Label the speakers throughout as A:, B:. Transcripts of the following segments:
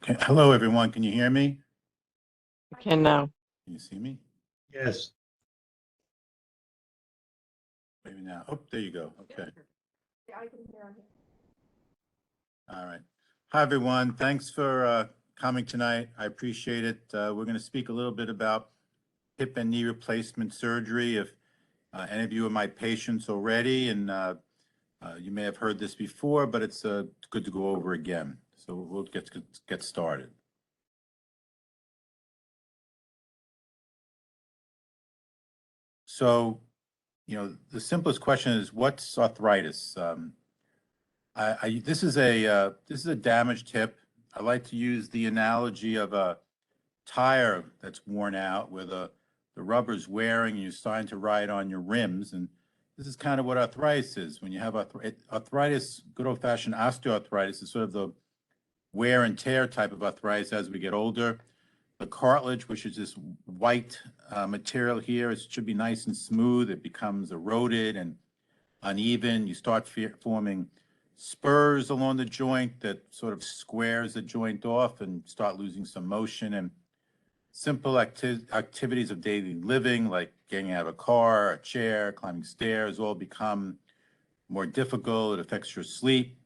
A: Okay. Hello, everyone. Can you hear me?
B: I can now.
A: Can you see me?
C: Yes.
A: Maybe now. Oh, there you go. Okay. All right. Hi, everyone. Thanks for coming tonight. I appreciate it. We're going to speak a little bit about hip and knee replacement surgery. If any of you are my patients already, and you may have heard this before, but it's good to go over again. So we'll get started. So, the simplest question is, what's arthritis? This is a damaged hip. I like to use the analogy of a tire that's worn out, where the rubber's wearing and you're starting to ride on your rims. And this is kind of what arthritis is. When you have arthritis, good old-fashioned osteoarthritis is sort of the wear and tear type of arthritis as we get older. The cartilage, which is this white material here, it should be nice and smooth. It becomes eroded and uneven. You start forming spurs along the joint that sort of squares the joint off and start losing some motion. And simple activities of daily living, like getting out of a car, a chair, climbing stairs, all become more difficult. It affects your sleep.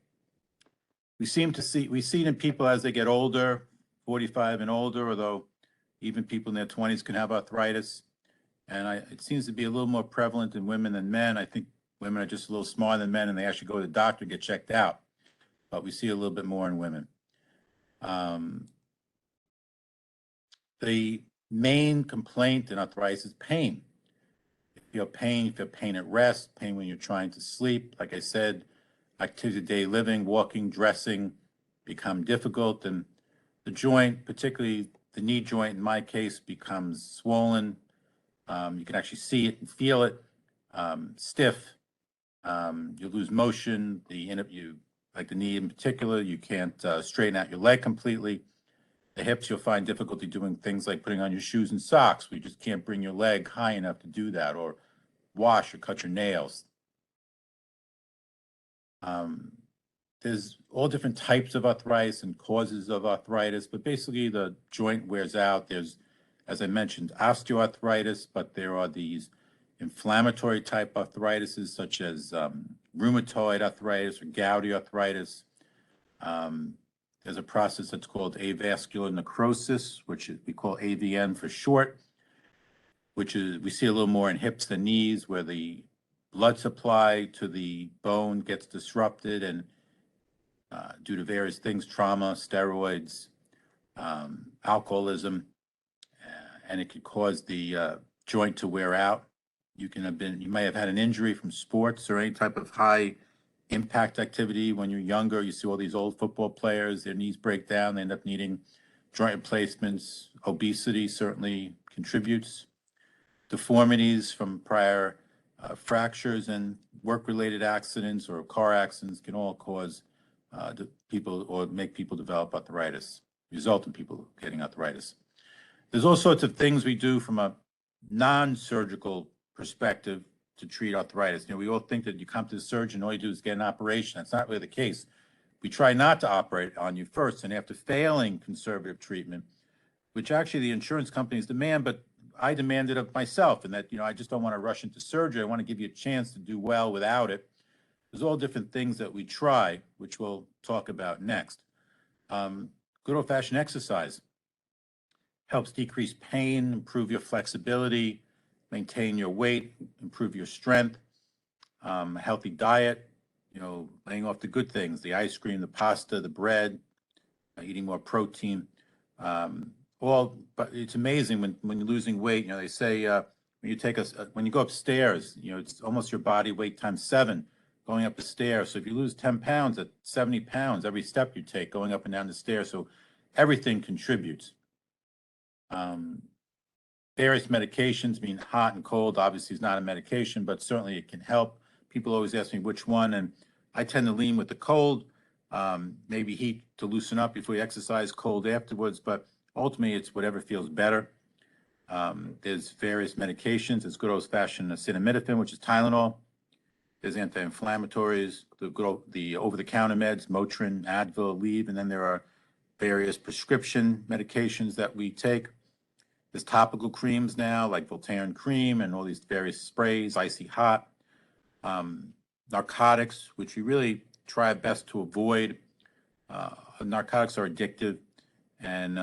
A: We see it in people as they get older, 45 and older, although even people in their 20s can have arthritis. And it seems to be a little more prevalent in women than men. I think women are just a little smarter than men, and they actually go to the doctor and get checked out. But we see a little bit more in women. The main complaint in arthritis is pain. You feel pain at rest, pain when you're trying to sleep. Like I said, activity of daily living, walking, dressing become difficult, and the joint, particularly the knee joint in my case, becomes swollen. You can actually see it and feel it, stiff. You lose motion. Like the knee in particular, you can't straighten out your leg completely. The hips, you'll find difficulty doing things like putting on your shoes and socks. We just can't bring your leg high enough to do that, or wash or cut your nails. There's all different types of arthritis and causes of arthritis, but basically the joint wears out. There's, as I mentioned, osteoarthritis, but there are these inflammatory type arthritises such as rheumatoid arthritis or gouty arthritis. There's a process that's called avascular necrosis, which we call AVN for short, which is, we see a little more in hips than knees, where the blood supply to the bone gets disrupted, and due to various things, trauma, steroids, alcoholism, and it could cause the joint to wear out. You may have had an injury from sports or any type of high impact activity when you're younger. You see all these old football players, their knees break down, they end up needing joint replacements. Obesity certainly contributes. Deformities from prior fractures and work-related accidents or car accidents can all cause people or make people develop arthritis, result in people getting arthritis. There's all sorts of things we do from a non-surgical perspective to treat arthritis. We all think that you come to the surgeon, all you do is get an operation. That's not really the case. We try not to operate on you first, and after failing conservative treatment, which actually the insurance companies demand, but I demand it of myself, and that, I just don't want to rush into surgery. I want to give you a chance to do well without it. There's all different things that we try, which we'll talk about next. Good old-fashioned exercise helps decrease pain, improve your flexibility, maintain your weight, improve your strength. A healthy diet, laying off the good things, the ice cream, the pasta, the bread, eating more protein. But it's amazing when you're losing weight. They say when you go upstairs, it's almost your body weight times 7 going up the stairs. So if you lose 10 pounds, at 70 pounds every step you take going up and down the stairs. So everything contributes. Various medications, hot and cold, obviously is not a medication, but certainly it can help. People always ask me which one, and I tend to lean with the cold, maybe heat to loosen up before you exercise, cold afterwards, but ultimately it's whatever feels better. There's various medications. There's good old-fashioned acetaminophen, which is Tylenol. There's anti-inflammatories, the over-the-counter meds, Motrin, Advil, Aleve, and then there are various prescription medications that we take. There's topical creams now, like Voltaren cream and all these various sprays, icy hot. Narcotics, which we really try best to avoid. Narcotics are addictive, and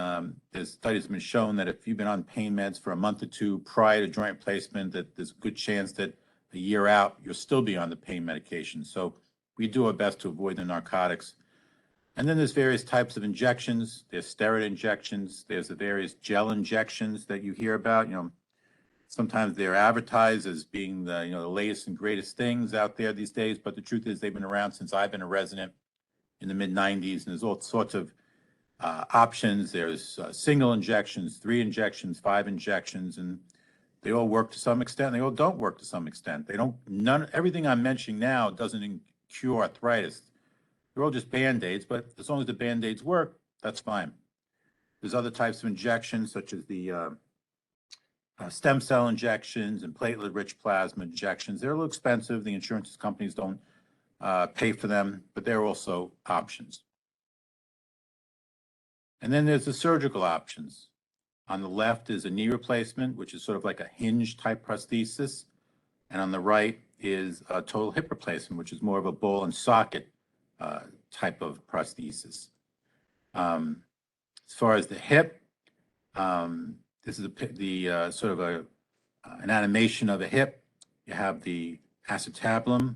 A: there's studies have been shown that if you've been on pain meds for a month or two prior to joint replacement, that there's a good chance that a year out, you'll still be on the pain medication. So we do our best to avoid the narcotics. And then there's various types of injections. There's steroid injections. There's the various gel injections that you hear about. Sometimes they're advertised as being the latest and greatest things out there these days, but the truth is they've been around since I've been a resident in the mid-90s, and there's all sorts of options. There's single injections, 3 injections, 5 injections, and they all work to some extent. They all don't work to some extent. Everything I'm mentioning now doesn't cure arthritis. They're all just Band-Aids, but as long as the Band-Aids work, that's fine. There's other types of injections, such as the stem cell injections and platelet-rich plasma injections. They're a little expensive. The insurance companies don't pay for them, but they're also options. And then there's the surgical options. On the left is a knee replacement, which is sort of like a hinge-type prosthesis. And on the right is a total hip replacement, which is more of a ball and socket type of prosthesis. As far as the hip, this is the sort of an animation of a hip. You have the acetabulum.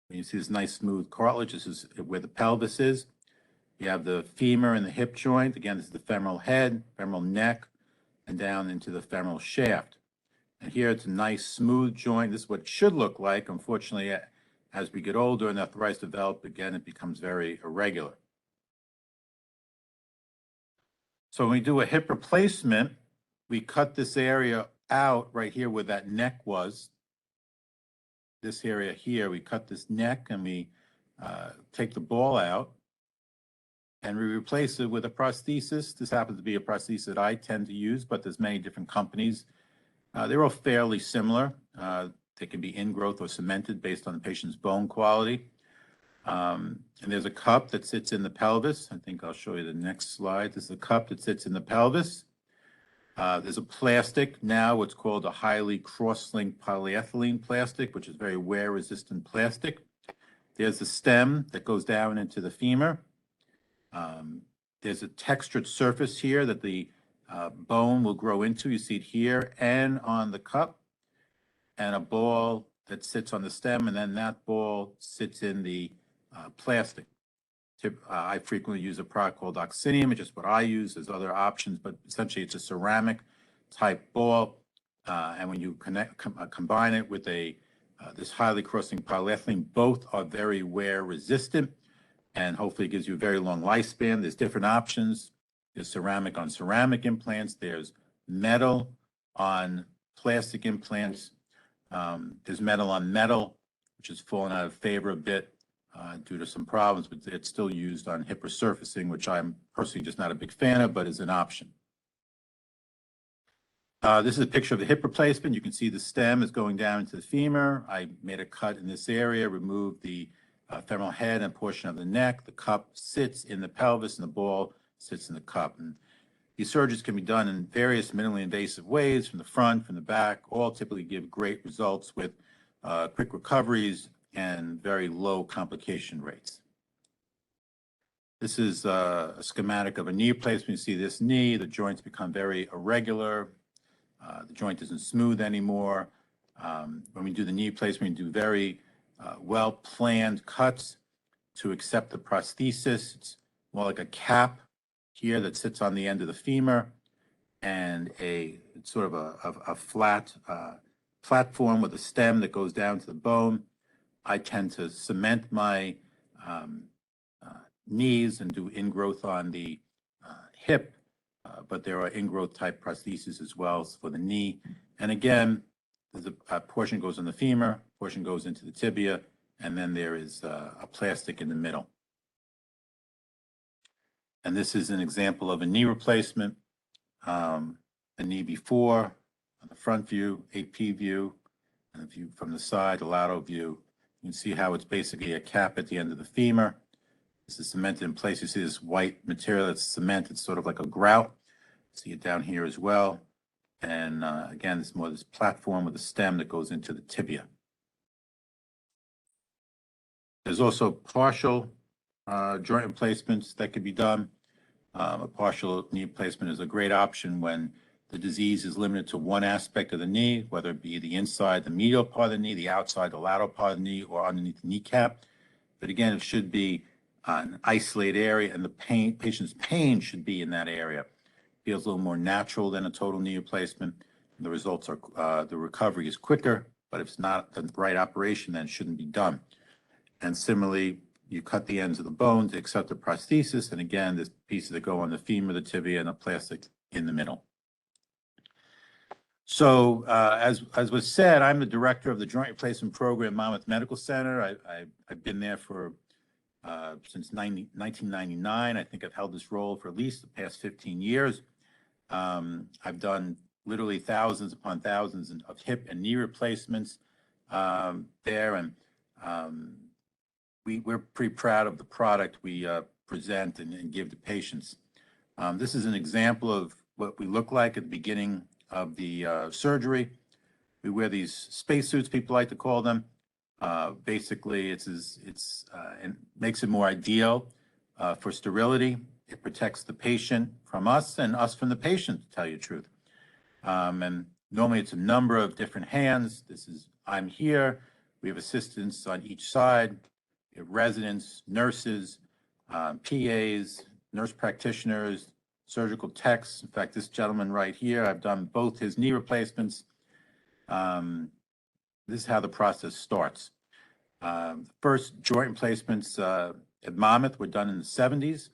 A: You see this nice smooth cartilage. This is where the pelvis is. You have the femur and the hip joint. Again, this is the femoral head, femoral neck, and down into the femoral shaft. And here it's a nice smooth joint. This is what it should look like. Unfortunately, as we get older and arthritis develops, again, it becomes very irregular. So when we do a hip replacement, we cut this area out right here where that neck was. This area here, we cut this neck and we take the ball out and we replace it with a prosthesis. This happens to be a prosthesis that I tend to use, but there's many different companies. They're all fairly similar. They can be ingrowth or cemented based on the patient's bone quality. And there's a cup that sits in the pelvis. I think I'll show you the next slide. This is a cup that sits in the pelvis. There's a plastic now, what's called a highly cross-linked polyethylene plastic, which is very wear-resistant plastic. There's a stem that goes down into the femur. There's a textured surface here that the bone will grow into. You see it here and on the cup, and a ball that sits on the stem, and then that ball sits in the plastic. I frequently use a product called Oxinium, which is what I use. There's other options, but essentially it's a ceramic type ball. And when you combine it with this highly crossing polyethylene, both are very wear resistant and hopefully gives you a very long lifespan. There's different options. There's ceramic on ceramic implants. There's metal on plastic implants. There's metal on metal, which has fallen out of favor a bit due to some problems, but it's still used on hip resurfacing, which I'm personally just not a big fan of, but is an option. This is a picture of the hip replacement. You can see the stem is going down into the femur. I made a cut in this area, removed the femoral head and portion of the neck. The cup sits in the pelvis and the ball sits in the cup. And these surgeries can be done in various minimally invasive ways, from the front, from the back. All typically give great results with quick recoveries and very low complication rates. This is a schematic of a knee replacement. You see this knee, the joints become very irregular. The joint isn't smooth anymore. When we do the knee replacement, we do very well-planned cuts to accept the prosthesis. It's more like a cap here that sits on the end of the femur, and it's sort of a flat platform with a stem that goes down to the bone. I tend to cement my knees and do ingrowth on the hip, but there are ingrowth type prostheses as well for the knee. And again, there's a portion goes in the femur, portion goes into the tibia, and then there is a plastic in the middle. And this is an example of a knee replacement, a knee before, on the front view, AP view, and a view from the side, a lateral view. You can see how it's basically a cap at the end of the femur. The This is cemented in place. You see this white material that's cement. It's sort of like a grout. See it down here as well. And again, it's more this platform with a stem that goes into the tibia. There's also partial joint replacements that could be done. A partial knee replacement is a great option when the disease is limited to one aspect of the knee, whether it be the inside, the medial part of the knee, the outside, the lateral part of the knee, or underneath the kneecap. But again, it should be an isolated area, and the patient's pain should be in that area. Feels a little more natural than a total knee replacement. The results are, the recovery is quicker, but if it's not the right operation, then it shouldn't be done. And similarly, you cut the ends of the bone to accept the prosthesis. And again, there's pieces that go on the femur, the tibia, and the plastic in the middle. So as was said, I'm the director of the Joint Replacement Program at Monmouth Medical Center. I've been there for since 1999. I think I've held this role for at least the past 15 years. I've done literally thousands upon thousands of hip and knee replacements there, and we're pretty proud of the product we present and give to patients. This is an example of what we look like at the beginning of the surgery. We wear these spacesuits, people like to call them. Basically, it makes it more ideal for sterility. It protects the patient from us and us from the patient, to tell you the truth. And normally it's a number of different hands. I'm here. We have assistants on each side. We have residents, nurses, PAs, nurse practitioners, surgical techs. In fact, this gentleman right here, I've done both his knee replacements. This is how the process starts. First joint replacements at Monmouth were done in the 70s.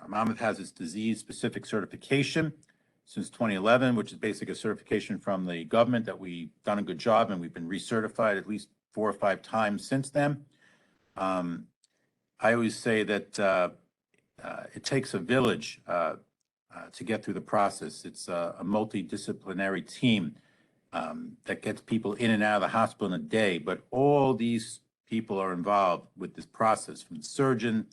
A: Monmouth has its disease-specific certification since 2011, which is basically a certification from the government that we've done a good job, and we've been recertified at least 4 or 5 times since then. I always say that it takes a village to get through the process. It's a multidisciplinary team that gets people in and out of the hospital in a day, but all these people are involved with this process, from the surgeon,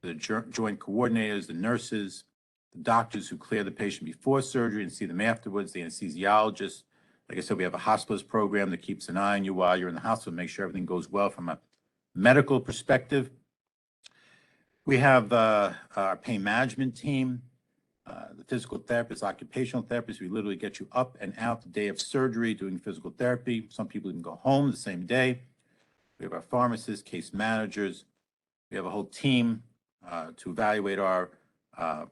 A: the joint coordinators, the nurses, the doctors who clear the patient before surgery and see them afterwards, the anesthesiologist. Like I said, we have a hospitalist program that keeps an eye on you while you're in the hospital, make sure everything goes well from a medical perspective. We have our pain management team, the physical therapist, occupational therapist. We literally get you up and out the day of surgery doing physical therapy. Some people even go home the same day. We have our pharmacists, case managers. We have a whole team to evaluate our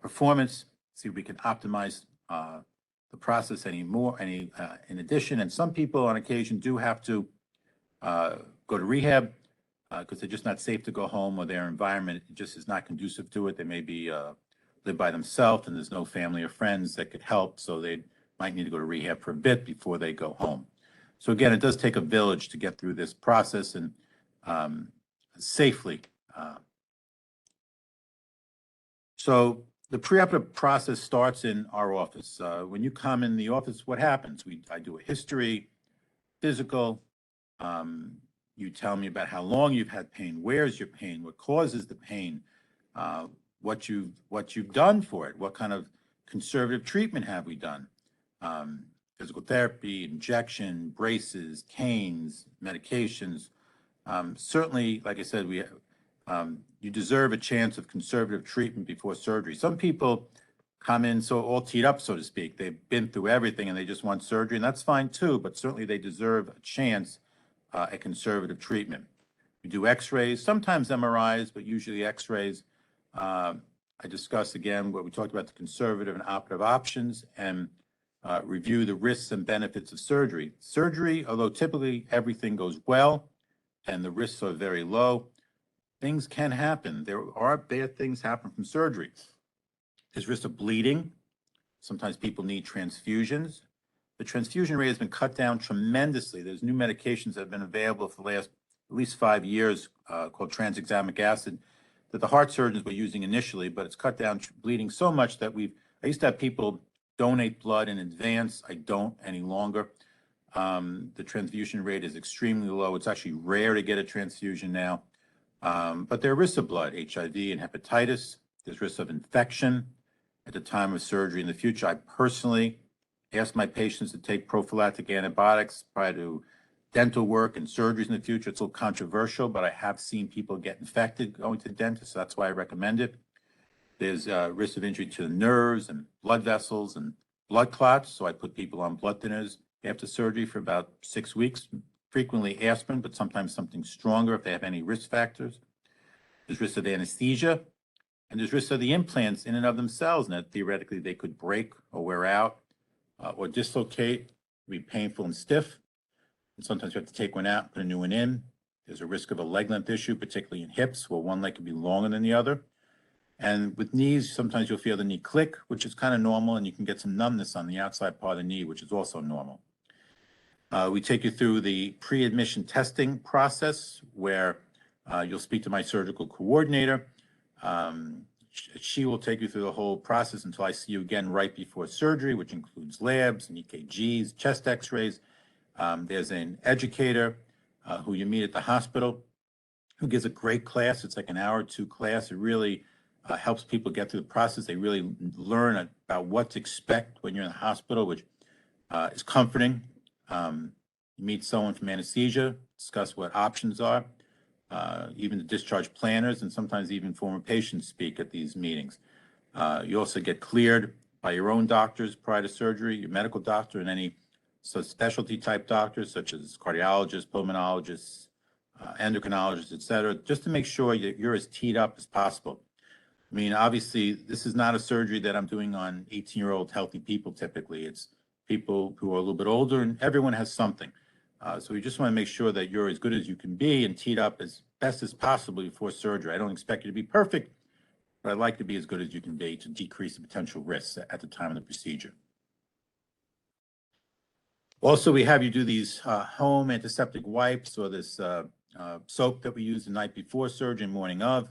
A: performance, see if we can optimize the process in addition. And some people on occasion do have to go to rehab because they're just not safe to go home, or their environment just is not conducive to it. They may be live by themselves and there's no family or friends that could help, so they might need to go to rehab for a bit before they go home. So again, it does take a village to get through this process and safely. So the preoperative process starts in our office. When you come in the office, what happens? I do a history, physical. You tell me about how long you've had pain, where's your pain, what causes the pain, what you've done for it, what kind of conservative treatment have we done, physical therapy, injection, braces, canes, medications. Certainly, like I said, you deserve a chance of conservative treatment before surgery. Some people come in so all teed up, so to speak. They've been through everything and they just want surgery, and that's fine too, but certainly they deserve a chance at conservative treatment. We do x-rays, sometimes MRIs, but usually x-rays. I discuss again what we talked about, the conservative and operative options, and review the risks and benefits of surgery. Surgery, although typically everything goes well and the risks are very low, things can happen. There are bad things happen from surgery. There's risk of bleeding. Sometimes people need transfusions. The transfusion rate has been cut down tremendously. There's new medications that have been available for the last at least 5 years called tranexamic acid that the heart surgeons were using initially, but it's cut down bleeding so much that I used to have people donate blood in advance. I don't any longer. The transfusion rate is extremely low. It's actually rare to get a transfusion now. But there are risks of blood, HIV and hepatitis. There's risks of infection at the time of surgery in the future. I personally ask my patients to take prophylactic antibiotics prior to dental work and surgeries in the future. It's a little controversial, but I have seen people get infected going to the dentist, so that's why I recommend it. There's risk of injury to the nerves and blood vessels and blood clots, so I put people on blood thinners after surgery for about 6 weeks, frequently aspirin, but sometimes something stronger if they have any risk factors. There's risk of anesthesia, and there's risk of the implants in and of themselves, and that theoretically they could break or wear out or dislocate, be painful and stiff. And sometimes you have to take one out, put a new one in. There's a risk of a leg length issue, particularly in hips, where one leg could be longer than the other. And with knees, sometimes you'll feel the knee click, which is kind of normal, and you can get some numbness on the outside part of the knee, which is also normal. We take you through the pre-admission testing process, where you'll speak to my surgical coordinator. She will take you through the whole process until I see you again right before surgery, which includes labs and EKGs, chest x-rays. There's an educator who you meet at the hospital who gives a great class. It's like an hour or two class. It really helps people get through the process. They really learn about what to expect when you're in the hospital, which is comforting. You meet someone from anesthesia, discuss what options are. Even the discharge planners and sometimes even former patients speak at these meetings. You also get cleared by your own doctors prior to surgery, your medical doctor, and any specialty type doctors such as cardiologists, pulmonologists, endocrinologists, et cetera, just to make sure that you're as teed up as possible. I mean, obviously, this is not a surgery that I'm doing on 18-year-old healthy people typically. It's people who are a little bit older, and everyone has something. So we just want to make sure that you're as good as you can be and teed up as best as possible before surgery. I don't expect you to be perfect, but I'd like to be as good as you can be to decrease the potential risks at the time of the procedure. Also, we have you do these home antiseptic wipes or this soap that we use the night before surgery and morning of.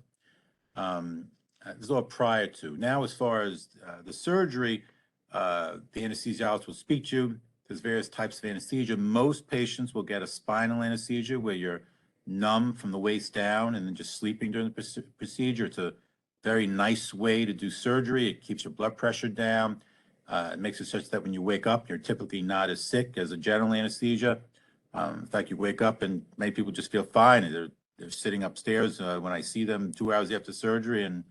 A: This is all prior to. Now, as far as the surgery, the anesthesiologist will speak to you. There's various types of anesthesia. Most patients will get a spinal anesthesia where you're numb from the waist down and then just sleeping during the procedure. It's a very nice way to do surgery. It keeps your blood pressure down. It makes it such that when you wake up, you're typically not as sick as a general anesthesia. In fact, you wake up and many people just feel fine. They're sitting upstairs when I see them 2 hours after surgery, and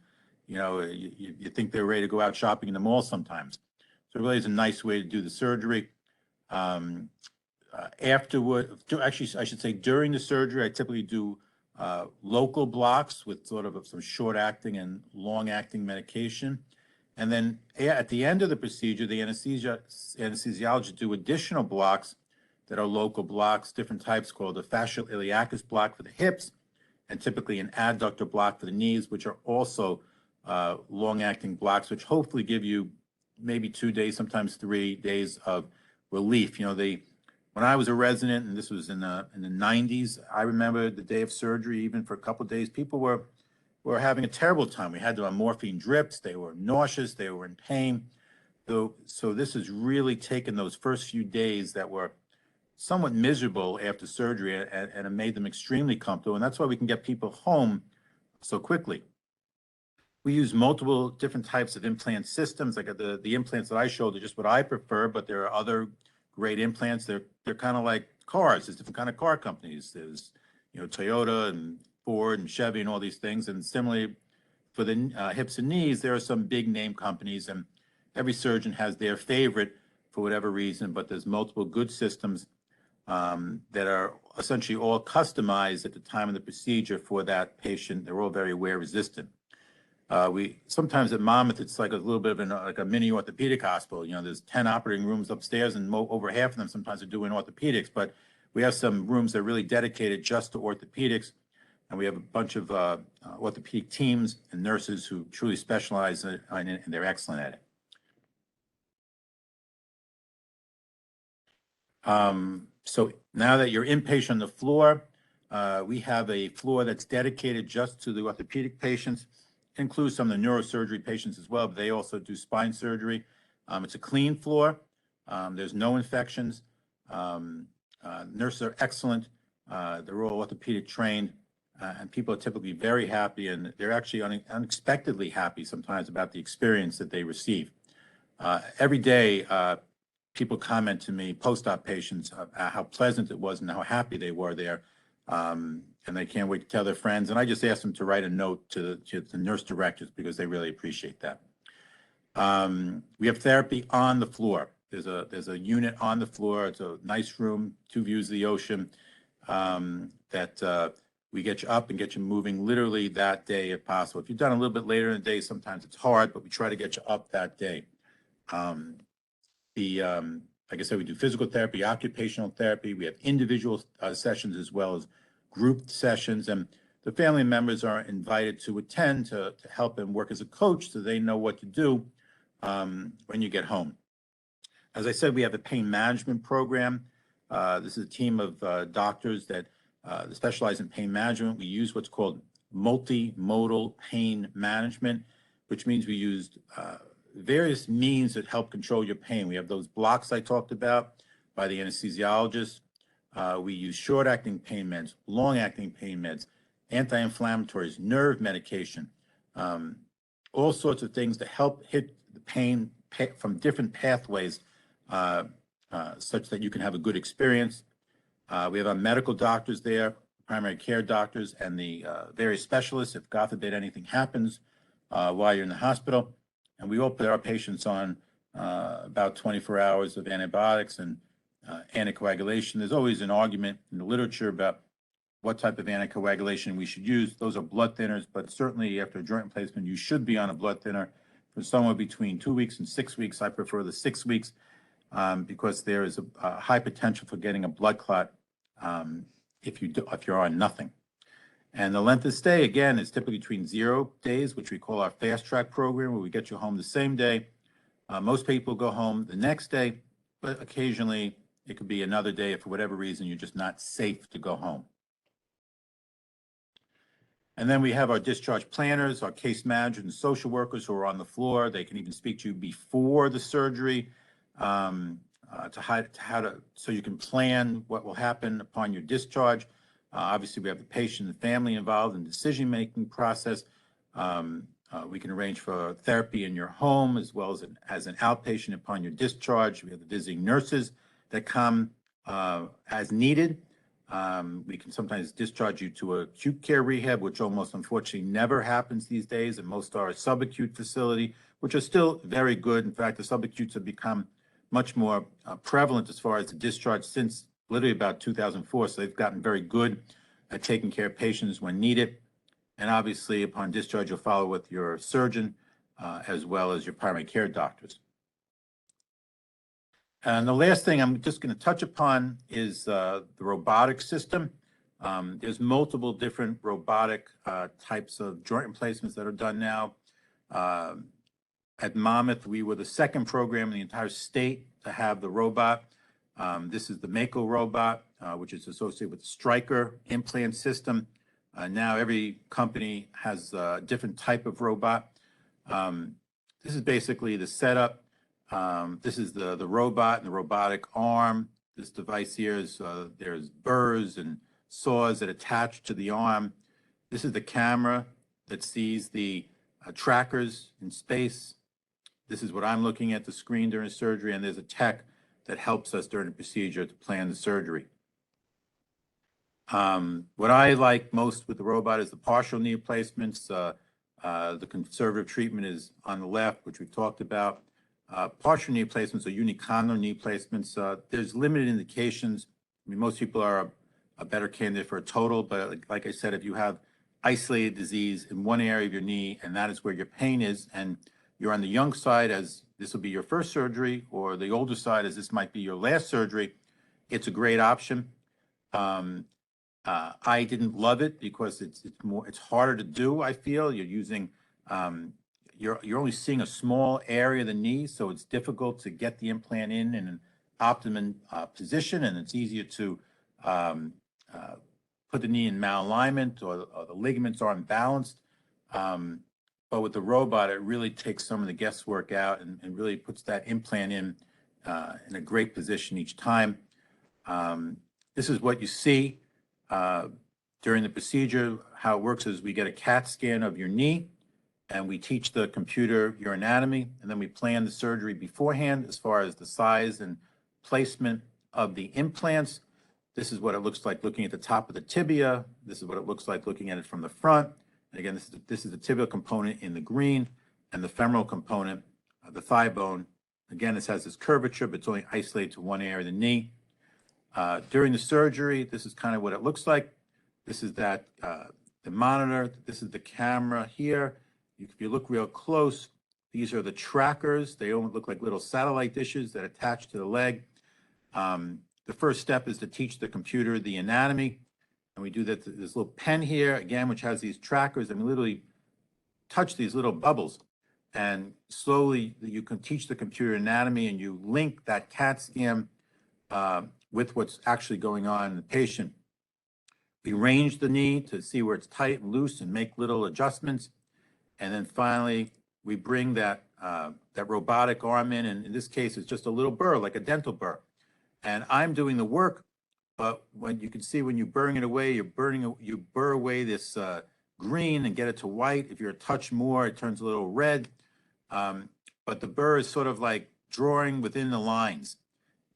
A: you think they're ready to go out shopping in the mall sometimes. So it really is a nice way to do the surgery. Afterward, actually, I should say during the surgery, I typically do local blocks with sort of some short-acting and long-acting medication. And then at the end of the procedure, the anesthesiologist do additional blocks that are local blocks, different types called a fascial iliacus block for the hips, and typically an adductor block for the knees, which are also long-acting blocks, which hopefully give you maybe 2 days, sometimes 3 days of relief. When I was a resident, and this was in the 90s, I remember the day of surgery, even for a couple of days, people were having a terrible time. We had them on morphine drips. They were nauseous. They were in pain. So this has really taken those first few days that were somewhat miserable after surgery and it made them extremely comfortable. And that's why we can get people home so quickly. We use multiple different types of implant systems. Like the implants that I showed are just what I prefer, but there are other great implants. They're kind of like cars. There's different kind of car companies. There's Toyota and Ford and Chevy and all these things. And similarly for the hips and knees, there are some big name companies, and every surgeon has their favorite for whatever reason. But there's multiple good systems that are essentially all customized at the time of the procedure for that patient. They're all very wear resistant. We sometimes at Monmouth, it's like a little bit of like a mini orthopedic hospital. There's 10 operating rooms upstairs, and over half of them sometimes are doing orthopedics. But we have some rooms that are really dedicated just to orthopedics, and we have a bunch of orthopedic teams and nurses who truly specialize in it, and they're excellent at it. So now that you're inpatient on the floor, we have a floor that's dedicated just to the orthopedic patients. It includes some of the neurosurgery patients as well, but they also do spine surgery. It's a clean floor. There's no infections. Nurses are excellent. They're all orthopedic trained, and people are typically very happy, and they're actually unexpectedly happy sometimes about the experience that they receive. Every day, people comment to me, post-op patients, how pleasant it was and how happy they were there. And they can't wait to tell their friends. And I just ask them to write a note to the nurse directors because they really appreciate that. We have therapy on the floor. There's a unit on the floor. It's a nice room, 2 views of the ocean, that we get you up and get you moving literally that day if possible. If you're done a little bit later in the day, sometimes it's hard, but we try to get you up that day. Like I said, we do physical therapy, occupational therapy. We have individual sessions as well as group sessions, and the family members are invited to attend to help and work as a coach so they know what to do when you get home. As I said, we have a pain management program. This is a team of doctors that specialize in pain management. We use what's called multimodal pain management, which means we used various means that help control your pain. We have those blocks I talked about by the anesthesiologist. We use short-acting pain meds, long-acting pain meds, anti-inflammatories, nerve medication, all sorts of things to help hit the pain from different pathways such that you can have a good experience. We have our medical doctors there, primary care doctors, and the various specialists if, God forbid, anything happens while you're in the hospital. And we all put our patients on about 24 hours of antibiotics and anticoagulation. There's always an argument in the literature about what type of anticoagulation we should use. Those are blood thinners, but certainly after a joint replacement, you should be on a blood thinner for somewhere between 2 weeks and 6 weeks. I prefer the 6 weeks because there is a high potential for getting a blood clot if you're on nothing. And the length of stay, again, is typically between 0 days, which we call our fast track program, where we get you home the same day. Most people go home the next day, but occasionally it could be another day if for whatever reason you're just not safe to go home. And then we have our discharge planners, our case managers and social workers who are on the floor. They can even speak to you before the surgery so you can plan what will happen upon your discharge. Obviously, we have the patient and family involved in the decision-making process. We can arrange for therapy in your home as well as an outpatient upon your discharge. We have the visiting nurses that come as needed. We can sometimes discharge you to a acute care rehab, which almost unfortunately never happens these days, and most are a subacute facility, which are still very good. In fact, the subacutes have become much more prevalent as far as the discharge since literally about 2004. So they've gotten very good at taking care of patients when needed. And obviously, upon discharge, you'll follow with your surgeon as well as your primary care doctors. And the last thing I'm just going to touch upon is the robotic system. There's multiple different robotic types of joint replacements that are done now. At Monmouth, we were the second program in the entire state to have the robot. This is the Mako robot, which is associated with the Stryker implant system. Now every company has a different type of robot. This is basically the setup. This is the robot and the robotic arm. This device here is, there's burrs and saws that attach to the arm. This is the camera that sees the trackers in space. This is what I'm looking at the screen during surgery, and there's a tech that helps us during the procedure to plan the surgery. What I like most with the robot is the partial knee replacements. The conservative treatment is on the left, which we've talked about. Partial knee replacements or unicondylar knee replacements. There's limited indications. I mean, most people are a better candidate for a total, but like I said, if you have isolated disease in one area of your knee and that is where your pain is, and you're on the young side as this will be your first surgery, or the older side as this might be your last surgery, it's a great option. I didn't love it because it's harder to do. I feel you're using you're only seeing a small area of the knee, so it's difficult to get the implant in an optimum position, and it's easier to put the knee in malalignment or the ligaments are unbalanced. But with the robot, it really takes some of the guesswork out and really puts that implant in a great position each time. This is what you see during the procedure, how it works is we get a CAT scan of your knee, and we teach the computer your anatomy, and then we plan the surgery beforehand as far as the size and placement of the implants. This is what it looks like looking at the top of the tibia. This is what it looks like looking at it from the front. And again, this is the tibial component in the green, and the femoral component, the thigh bone. Again, this has this curvature, but it's only isolated to one area of the knee. During the surgery, this is kind of what it looks like. This is the monitor. This is the camera here. If you look real close, these are the trackers. They only look like little satellite dishes that attach to the leg. The first step is to teach the computer the anatomy. And we do that, this little pen here, again, which has these trackers, and we literally touch these little bubbles. And slowly you can teach the computer anatomy, and you link that CAT scan with what's actually going on in the patient. We range the knee to see where it's tight and loose and make little adjustments. And then finally, we bring that robotic arm in this case, it's just a little burr, like a dental burr. And I'm doing the work, but when you can see when you burn it away, you burr away this green and get it to white. If you're a touch more, it turns a little red. But the burr is sort of like drawing within the lines.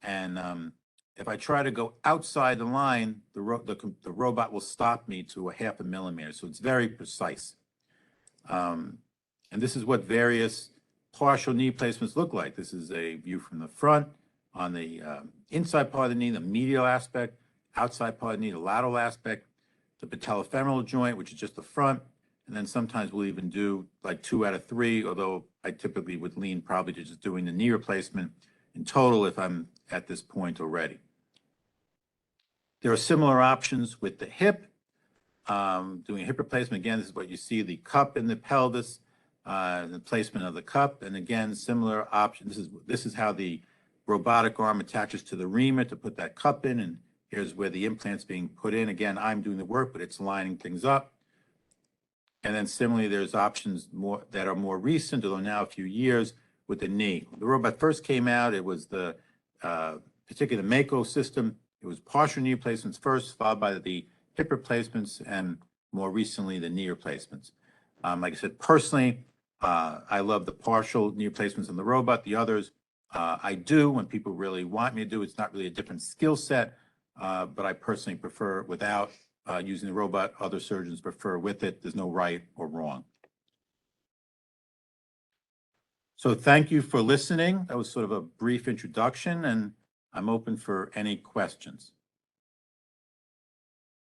A: And if I try to go outside the line, the robot will stop me to a 0.5 millimeter. So it's very precise. And this is what various partial knee placements look like. This is a view from the front on the inside part of the knee, the medial aspect, outside part of the knee, the lateral aspect, the patellofemoral joint, which is just the front. And then sometimes we'll even do like 2 out of 3, although I typically would lean probably to just doing the knee replacement in total if I'm at this point already. There are similar options with the hip. Doing a hip replacement, again, this is what you see, the cup in the pelvis, the placement of the cup. And again, similar option. This is how the robotic arm attaches to the reamer to put that cup in. And here's where the implant's being put in. Again, I'm doing the work, but it's lining things up. And then similarly, there's options that are more recent, although now a few years, with the knee. The robot first came out, it was the particular Mako system. It was partial knee replacements first, followed by the hip replacements, and more recently, the knee replacements. Like I said, personally, I love the partial knee replacements in the robot. The others, I do when people really want me to do. It's not really a different skill set, but I personally prefer without using the robot. Other surgeons prefer with it. There's no right or wrong. So thank you for listening. That was sort of a brief introduction, and I'm open for any questions.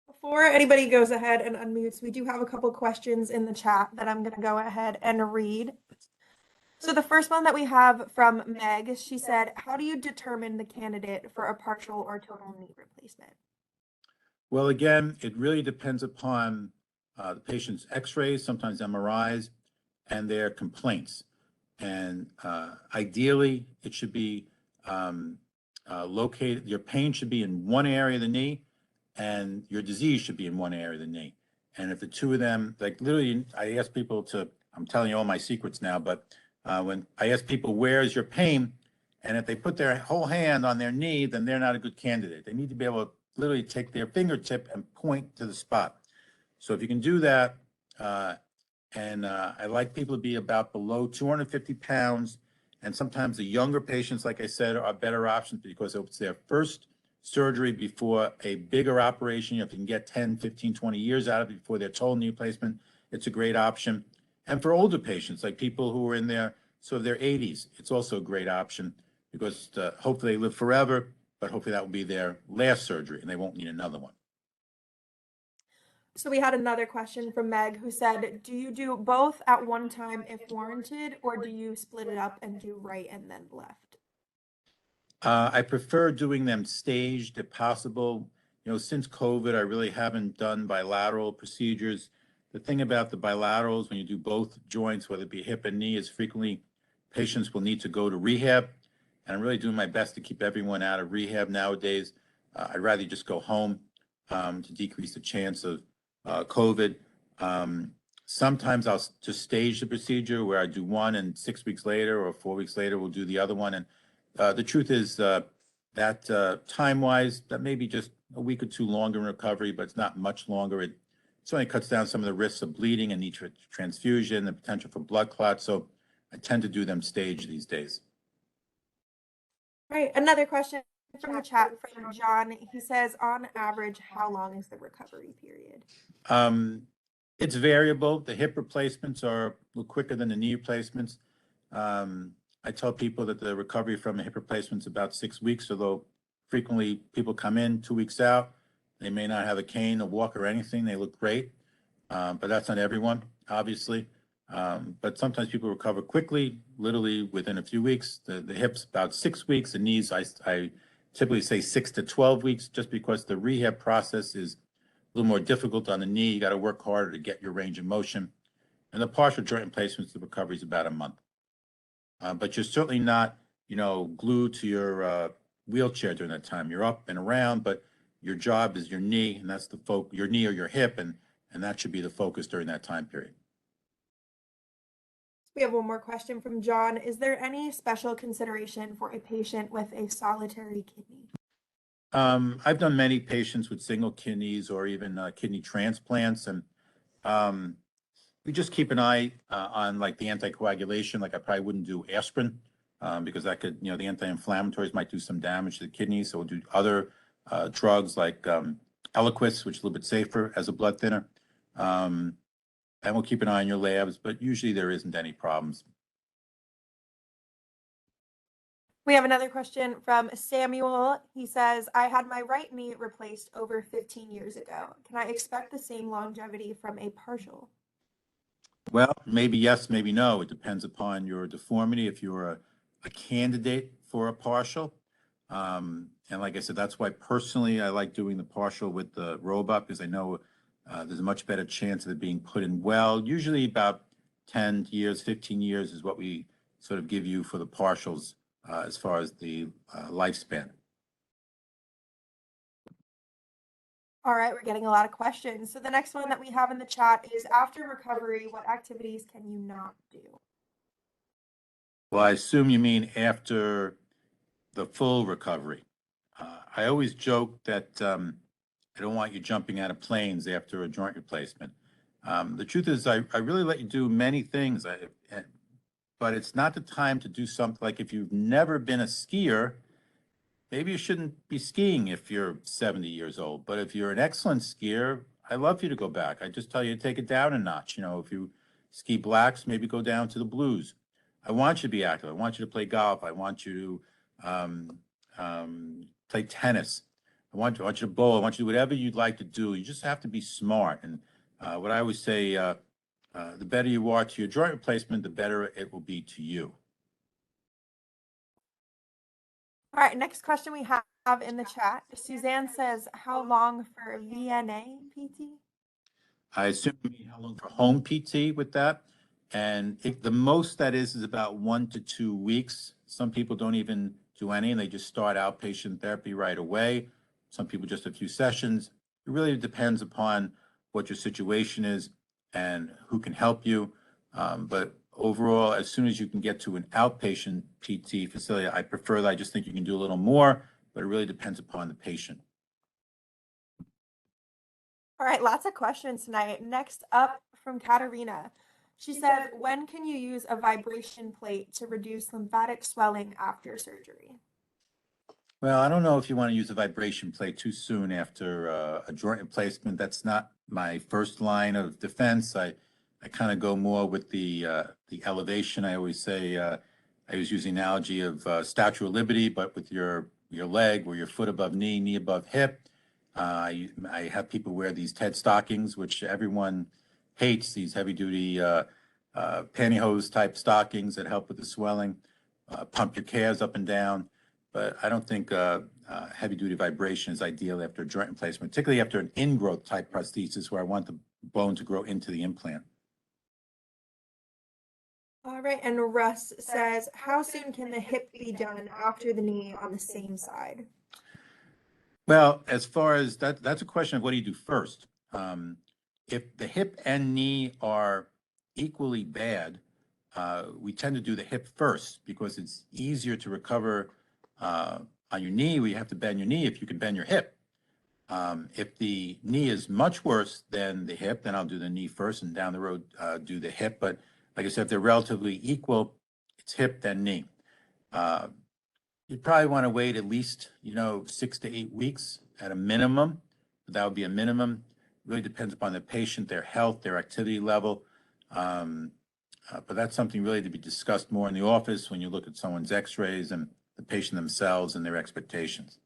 C: Before anybody goes ahead and unmutes, we do have a couple questions in the chat that I'm going to go ahead and read. So the first one that we have from Meg, she said, how do you determine the candidate for a partial or total knee replacement?
A: Well, again, it really depends upon the patient's x-rays, sometimes MRIs, and their complaints. And ideally, it should be located, your pain should be in one area of the knee, and your disease should be in one area of the knee. And if the two of them, like literally, I ask people to, I'm telling you all my secrets now, but when I ask people, where's your pain? And if they put their whole hand on their knee, then they're not a good candidate. They need to be able to literally take their fingertip and point to the spot. So if you can do that, I like people to be about below 250 pounds. And sometimes the younger patients, like I said, are better options because it's their first surgery before a bigger operation. If you can get 10, 15, 20 years out of it before their total knee replacement, it's a great option. And for older patients, like people who are in their 80s, it's also a great option because hopefully they live forever, but hopefully that will be their last surgery and they won't need another one.
C: So we had another question from Meg who said, do you do both at one time if warranted, or do you split it up and do right and then left?
A: I prefer doing them staged if possible. You know, since COVID, I really haven't done bilateral procedures. The thing about the bilaterals, when you do both joints, whether it be hip and knee, is frequently patients will need to go to rehab. And I'm really doing my best to keep everyone out of rehab nowadays. I'd rather just go home to decrease the chance of COVID. Sometimes I'll just stage the procedure where I do one and 6 weeks later or 4 weeks later, we'll do the other one. And the truth is that time-wise, that may be just a week or two longer in recovery, but it's not much longer. It certainly cuts down some of the risks of bleeding and need transfusion, the potential for blood clots. So I tend to do them staged these days.
C: All right, another question from the chat from John. He says, on average, how long is the recovery period?
A: It's variable. The hip replacements are a little quicker than the knee replacements. I tell people that the recovery from a hip replacement is about 6 weeks, although frequently people come in 2 weeks out. They may not have a cane, a walk, or anything. They look great, but that's not everyone, obviously. But sometimes people recover quickly, literally within a few weeks. The hips about 6 weeks. The knees, I typically say 6 to 12 weeks, just because the rehab process is a little more difficult on the knee. You got to work harder to get your range of motion. And the partial joint replacements, the recovery is about a month. But you're certainly not, glued to your wheelchair during that time. You're up and around, but your job is your knee, and that's your knee or your hip, and that should be the focus during that time period.
C: We have one more question from John. Is there any special consideration for a patient with a solitary kidney?
A: I've done many patients with single kidneys or even kidney transplants, and we just keep an eye on like the anticoagulation. Like I probably wouldn't do aspirin because that could, the anti-inflammatories might do some damage to the kidney. So we'll do other drugs like Eliquis, which is a little bit safer as a blood thinner. And we'll keep an eye on your labs, but usually there isn't any problems.
C: We have another question from Samuel. He says, I had my right knee replaced over 15 years ago. Can I expect the same longevity from a partial?
A: Well, maybe yes, maybe no. It depends upon your deformity, if you're a candidate for a partial. And like I said, that's why personally I like doing the partial with the robot, because I know there's a much better chance of it being put in well. Usually about 10 years, 15 years is what we sort of give you for the partials as far as the lifespan.
C: All right, we're getting a lot of questions. So the next one that we have in the chat is, after recovery, what activities can you not do?
A: Well, I assume you mean after the full recovery. I always joke that I don't want you jumping out of planes after a joint replacement. The truth is, I really let you do many things, but it's not the time to do something like, if you've never been a skier, maybe you shouldn't be skiing if you're 70 years old. But if you're an excellent skier, I love you to go back. I just tell you to take it down a notch. If you ski blacks, maybe go down to the blues. I want you to be active. I want you to play golf. I want you to play tennis. I want you to bowl. I want you to do whatever you'd like to do. You just have to be smart. And what I always say, the better you are to your joint replacement, the better it will be to you.
C: All right, next question we have in the chat. Suzanne says, how long for VNA PT?
A: I assume you mean how long for home PT with that. And the most that is about 1 to 2 weeks. Some people don't even do any, and they just start outpatient therapy right away. Some people just a few sessions. It really depends upon what your situation is and who can help you. But overall, as soon as you can get to an outpatient PT facility, I prefer that. I just think you can do a little more, but it really depends upon the patient.
C: All right, lots of questions tonight. Next up from Katerina. She said, when can you use a vibration plate to reduce lymphatic swelling after surgery?
A: Well, I don't know if you want to use a vibration plate too soon after a joint replacement. That's not my first line of defense. I kind of go more with the elevation. I always say, I always use the analogy of Statue of Liberty, but with your leg, where your foot above knee, knee above hip. I have people wear these TED stockings, which everyone hates, these heavy-duty pantyhose type stockings that help with the swelling, pump your calves up and down. But I don't think heavy-duty vibration is ideal after a joint replacement, particularly after an ingrowth type prosthesis where I want the bone to grow into the implant.
C: All right, and Russ says, how soon can the hip be done after the knee on the same side?
A: Well, as far as that's a question of what do you do first. If the hip and knee are equally bad, we tend to do the hip first because it's easier to recover on your knee where you have to bend your knee if you can bend your hip. If the knee is much worse than the hip, then I'll do the knee first and down the road do the hip. But like I said, if they're relatively equal, it's hip then knee. You'd probably want to wait at least, 6 to 8 weeks at a minimum. That would be a minimum. Really depends upon the patient, their health, their activity level. But that's something really to be discussed more in the office when you look at someone's x-rays and the patient themselves and their expectations.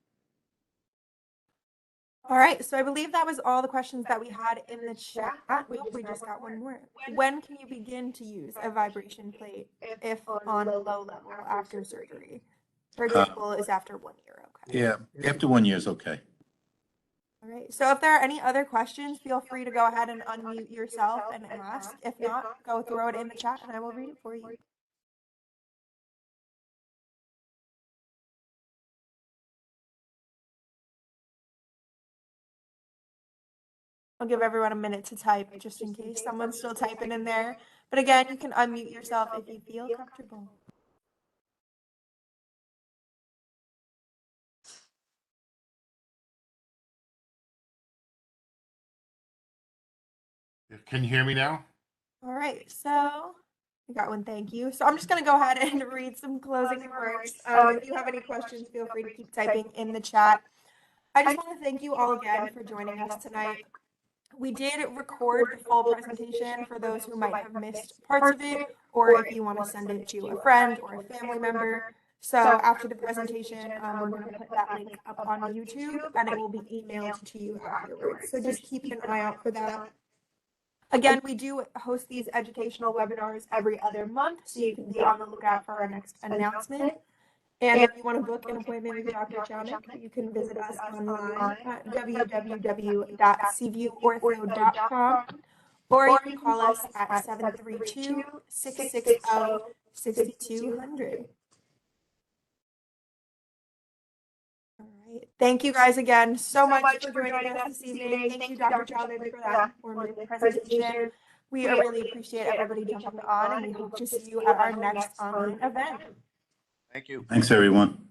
C: All right, so I believe that was all the questions that we had in the chat. We just got one more. When can you begin to use a vibration plate if on a low level after surgery? For example, is after 1 year, okay?
A: Yeah, after 1 year is okay.
C: All right, so if there are any other questions, feel free to go ahead and unmute yourself and ask. If not, go throw it in the chat and I will read it for you. I'll give everyone a minute to type just in case someone's still typing in there. But again, you can unmute yourself if you feel comfortable.
D: Can you hear me now?
C: All right, so I got one, thank you. So I'm just going to go ahead and read some closing remarks. If you have any questions, feel free to keep typing in the chat. I just want to thank you all again for joining us tonight. We did record the full presentation for those who might have missed parts of it, or if you want to send it to a friend or a family member. So after the presentation, we're going to put that link up on YouTube and it will be emailed to you afterwards. So just keep an eye out for that. Again, we do host these educational webinars every other month, so you can be on the lookout for our next announcement. And if you want to book an appointment with Dr. Chalnick, you can visit us online at www.seaviewortho.com, or you can call us at 732-660-6200. All right. Thank you guys again so much for joining us this evening. Thank you, Dr. Chalnick, for that informative presentation. We really appreciate everybody jumping on, and we hope to see you at our next online event.
D: Thank you.
A: Thanks, everyone.